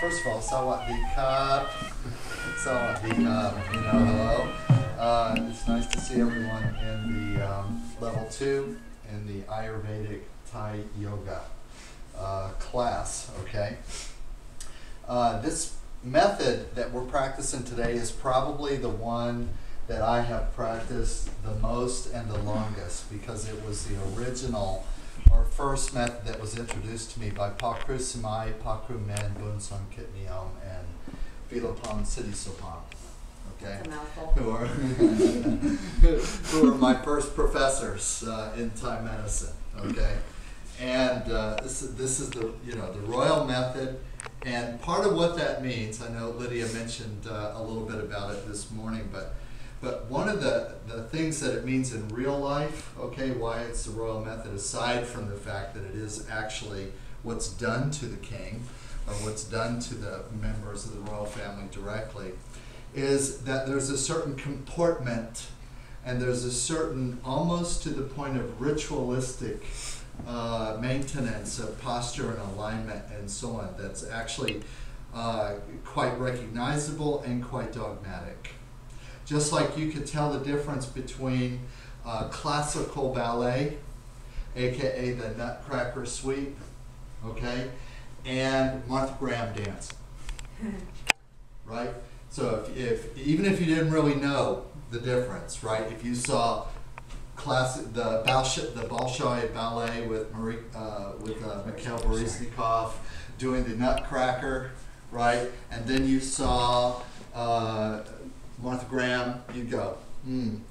First of all, sawadee-ka. Sawadee-ka. Hello. It's nice to see everyone in the level 2 in the Ayurvedic Thai Yoga class, okay? This method that we're practicing today is probably the one that I have practiced the most and the longest, because it was the original or first method that was introduced to me by Pakru Samai, Pakru Men, Bunsan Kit Neom, and Vilapam Siddhisopan. Okay, who are my first professors in Thai medicine. Okay, and this is the the royal method, and part of what that means, I know Lydia mentioned a little bit about it this morning, but one of the things that it means in real life, okay, why it's the royal method, aside from the fact that it is actually what's done to the king or what's done to the members of the royal family directly, is that there's a certain comportment and there's a certain, almost to the point of ritualistic maintenance of posture and alignment and so on, that's actually quite recognizable and quite dogmatic. Just like you could tell the difference between classical ballet, aka the Nutcracker sweep, okay, and Martha Graham dance, right? So even if you didn't really know the difference, right? If you saw the Bolshoi ballet with Mikhail Baryshnikov doing the Nutcracker, right? And then you saw Martha Graham, you'd go,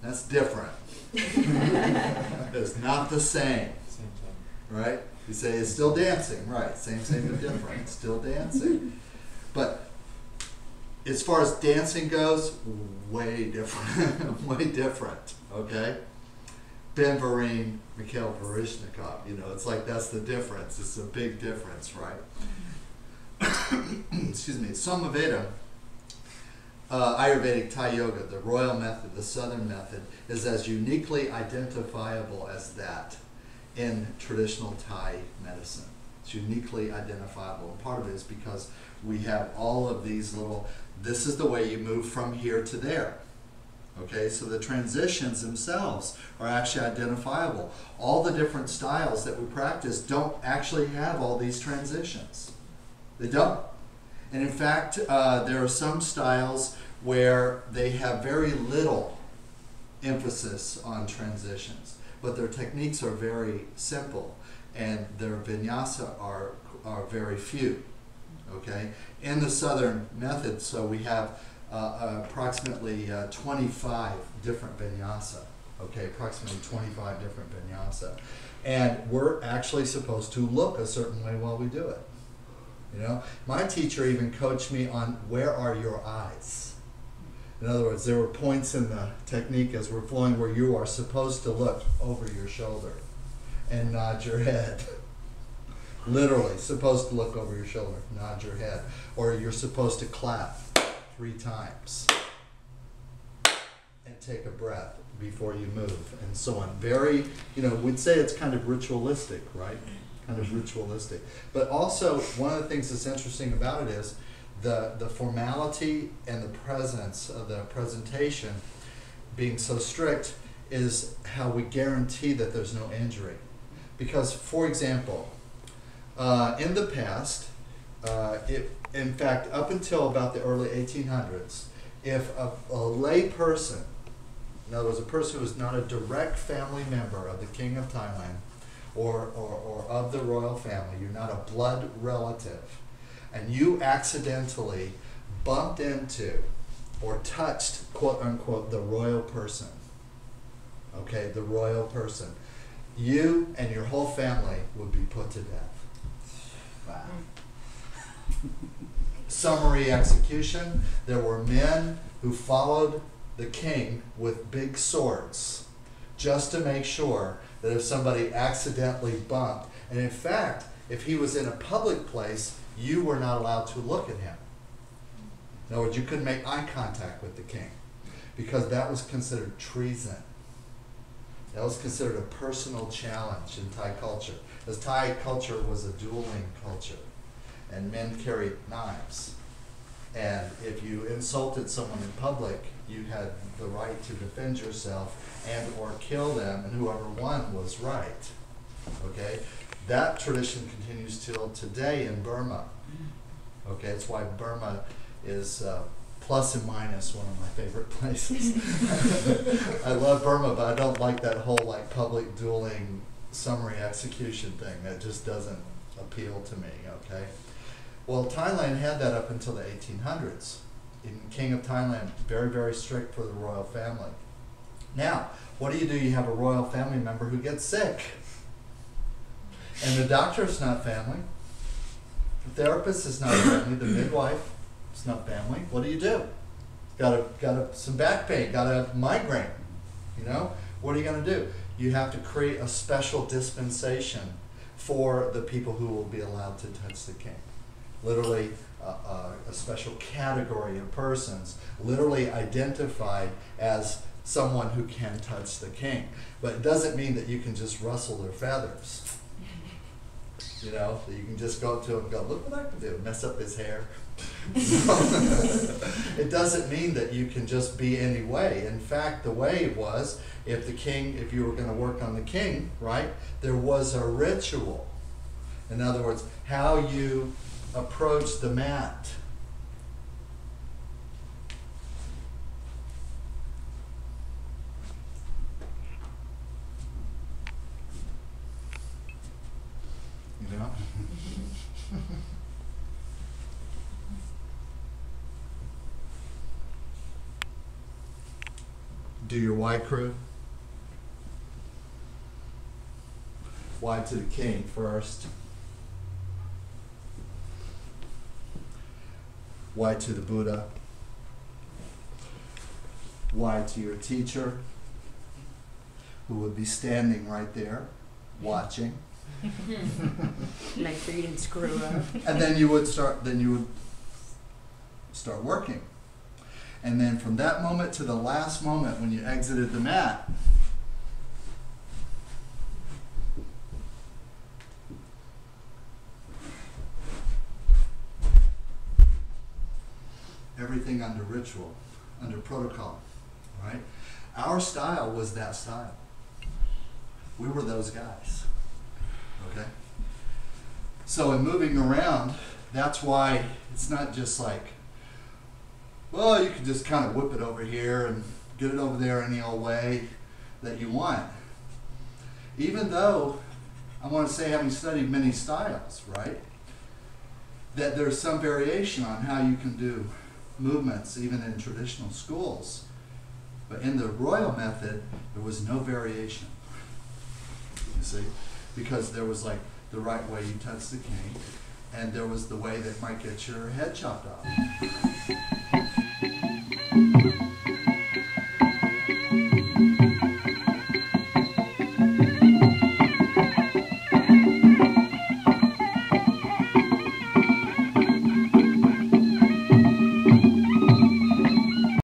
that's different. It's not the same, right? You say it's still dancing, right? Same but different. Still dancing, but as far as dancing goes, way different, way different. Okay, Ben Vereen, Mikhail Baryshnikov. It's like that's the difference. It's a big difference, right? Excuse me. SomaVeda, Ayurvedic Thai Yoga, the royal method, the southern method, is as uniquely identifiable as that in traditional Thai medicine. It's uniquely identifiable. And part of it is because we have all of these little, this is the way you move from here to there. Okay, so the transitions themselves are actually identifiable. All the different styles that we practice don't actually have all these transitions. They don't. And in fact, there are some styles where they have very little emphasis on transitions, but their techniques are very simple, and their vinyasa are very few. Okay, in the southern method, so we have approximately 25 different vinyasa. Okay, approximately 25 different vinyasa, and we're actually supposed to look a certain way while we do it. My teacher even coached me on where are your eyes. In other words, there were points in the technique as we're flowing where you are supposed to look over your shoulder and nod your head. Literally, supposed to look over your shoulder, nod your head. Or you're supposed to clap 3 times and take a breath before you move, and so on. Very, we'd say it's kind of ritualistic, right? Kind of ritualistic. But also, one of the things that's interesting about it is the formality and the presence of the presentation being so strict is how we guarantee that there's no injury. Because, for example, in the past, in fact, up until about the early 1800s, if a lay person, in other words, a person who was not a direct family member of the King of Thailand or of the royal family, you're not a blood relative, and you accidentally bumped into or touched, quote unquote, the royal person, okay, the royal person, you and your whole family would be put to death. Wow. Summary execution. There were men who followed the king with big swords just to make sure that if somebody accidentally bumped, and in fact, if he was in a public place, you were not allowed to look at him. In other words, you couldn't make eye contact with the king, because that was considered treason. That was considered a personal challenge in Thai culture, as Thai culture was a dueling culture. and men carried knives. And if you insulted someone in public, you had the right to defend yourself and or kill them, and whoever won was right. Okay? That tradition continues till today in Burma. Okay, it's why Burma is plus and minus one of my favorite places. I love Burma, but I don't like that whole like public dueling summary execution thing. That just doesn't appeal to me, okay? Well, Thailand had that up until the 1800s. The King of Thailand, very, very strict for the royal family. Now, what do? You have a royal family member who gets sick. And the doctor is not family. The therapist is not family. The midwife is not family. What do? Got some back pain, got a migraine, you know? What are you going to do? You have to create a special dispensation for the people who will be allowed to touch the king. Literally a special category of persons, literally identified as someone who can touch the king. But it doesn't mean that you can just rustle their feathers. You know, that you can just go up to him and go, look what I can do, mess up his hair. It doesn't mean that you can just be any way. In fact, the way was, if you were going to work on the king, right, there was a ritual. In other words, how you approach the mat. You know? Do your Y crew. Y to the king first. Y to the Buddha. Y to your teacher, who would be standing right there, watching. Make sure you didn't screw up. And then you would start working. And then from that moment to the last moment when you exited the mat, everything under ritual, under protocol, right? Our style was that style. We were those guys, okay? So in moving around, that's why it's not just like, well, you can just kind of whip it over here and get it over there any old way that you want. Even though, I want to say, having studied many styles, right, that there's some variation on how you can do movements, even in traditional schools. But in the royal method, there was no variation. You see? Because there was like the right way you touch the king, and there was the way that might get your head chopped off.